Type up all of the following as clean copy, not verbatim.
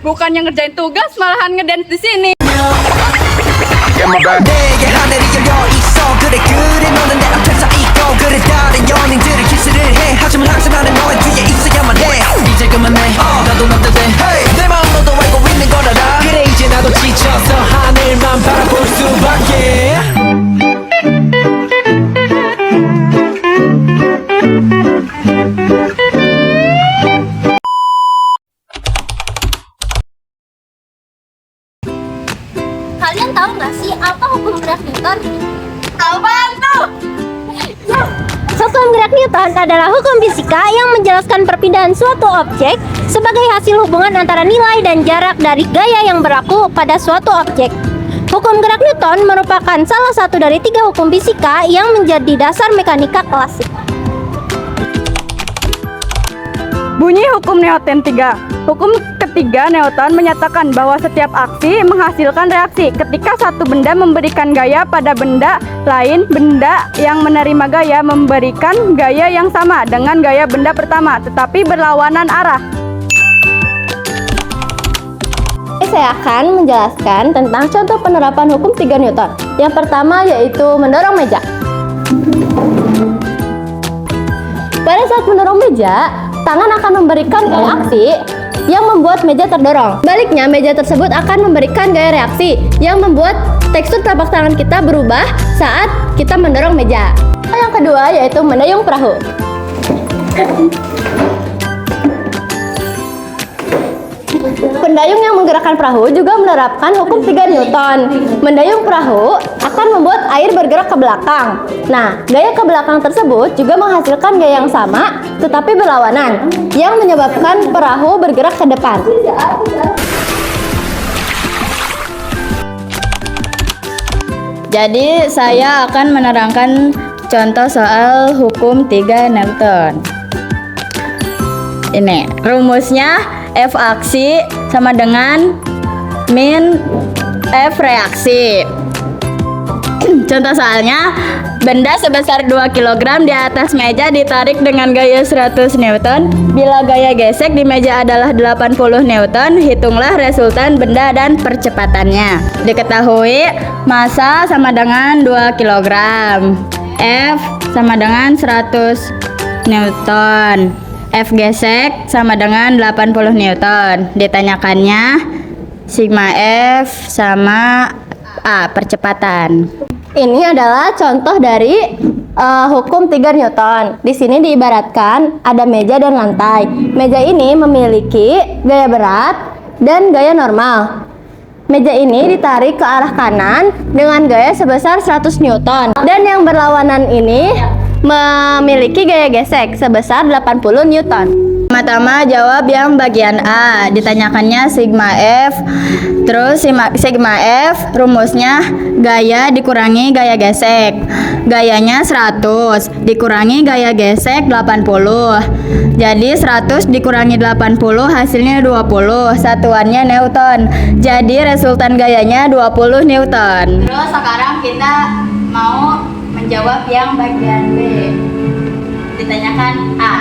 bukannya ngerjain tugas malahan ngedance di sini. 내게 하늘이 열려 있어 그래 너는 내 앞에 서 있고 그래 다른 연인들을 키스를 해 하지만 항상 나는 너의 뒤에 있어야만 해 이제 그만해 나도 남들 돼내 마음 너도 알고 있는 걸 알아 그래 이제 나도 지쳐서 하늘만 바라볼 수밖에 Kalian tahu nggak sih apa hukum gerak Newton? Apaan tuh? Ya, hukum gerak Newton adalah hukum fisika yang menjelaskan perpindahan suatu objek sebagai hasil hubungan antara nilai dan jarak dari gaya yang berlaku pada suatu objek. Hukum gerak Newton merupakan salah satu dari 3 hukum fisika yang menjadi dasar mekanika klasik. Bunyi hukum Newton 3. Hukum ketiga Newton menyatakan bahwa setiap aksi menghasilkan reaksi. Ketika satu benda memberikan gaya pada benda lain, benda yang menerima gaya memberikan gaya yang sama dengan gaya benda pertama, tetapi berlawanan arah. Saya akan menjelaskan tentang contoh penerapan hukum 3 Newton. Yang pertama yaitu mendorong meja. Pada saat mendorong meja, tangan akan memberikan gaya aksi yang membuat meja terdorong. Baliknya, meja tersebut akan memberikan gaya reaksi yang membuat tekstur telapak tangan kita berubah saat kita mendorong meja. Yang kedua yaitu mendayung perahu. Pendayung yang menggerakkan perahu juga menerapkan hukum 3 Newton. Mendayung perahu akan membuat air bergerak ke belakang. Nah, gaya ke belakang tersebut juga menghasilkan gaya yang sama tetapi berlawanan, yang menyebabkan perahu bergerak ke depan. Jadi saya akan menerangkan contoh soal hukum 3 Newton. Ini rumusnya, F aksi sama dengan min F reaksi. Contoh soalnya, benda sebesar 2 kg di atas meja ditarik dengan gaya 100 Newton. Bila gaya gesek di meja adalah 80 Newton, hitunglah resultan benda dan percepatannya. Diketahui massa sama dengan 2 kg, F sama dengan 100 Newton, F gesek sama dengan 80 Newton. Ditanyakannya sigma F sama A, percepatan. Ini adalah contoh dari hukum 3 Newton. Di sini diibaratkan ada meja dan lantai. Meja ini memiliki gaya berat dan gaya normal. Meja ini ditarik ke arah kanan dengan gaya sebesar 100 Newton. Dan yang berlawanan ini memiliki gaya gesek sebesar 80 Newton. Pertama jawab yang bagian A. Ditanyakannya sigma F. Terus sigma F rumusnya gaya dikurangi gaya gesek. Gayanya 100 dikurangi gaya gesek 80. Jadi 100 dikurangi 80 hasilnya 20. Satuannya Newton. Jadi resultan gayanya 20 Newton. Terus sekarang kita mau menjawab yang bagian B. Ditanyakan A.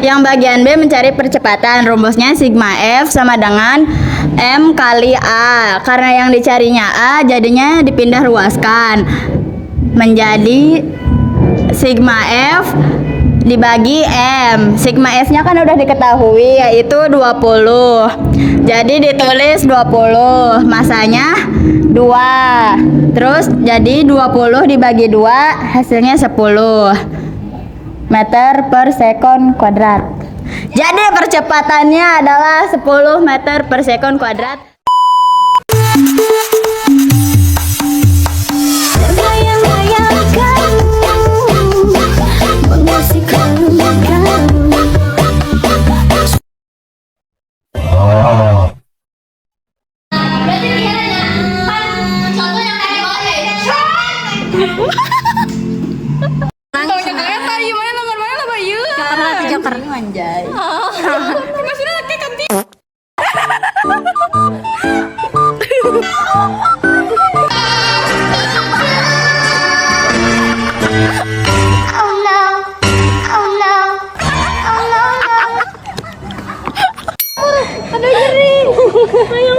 Yang bagian B mencari percepatan. Rumusnya sigma F sama dengan M kali A. Karena yang dicarinya A, jadinya dipindah ruaskan menjadi sigma F dibagi M. Sigma F nya kan udah diketahui, yaitu 20. Jadi ditulis 20. Masanya 2. Terus jadi 20 dibagi 2 hasilnya 10 meter per sekon kuadrat. Jadi percepatannya adalah 10 meter per sekon kuadrat. Manjai. Maksudnya kayak kantin. Aduh nyeri. Ayo.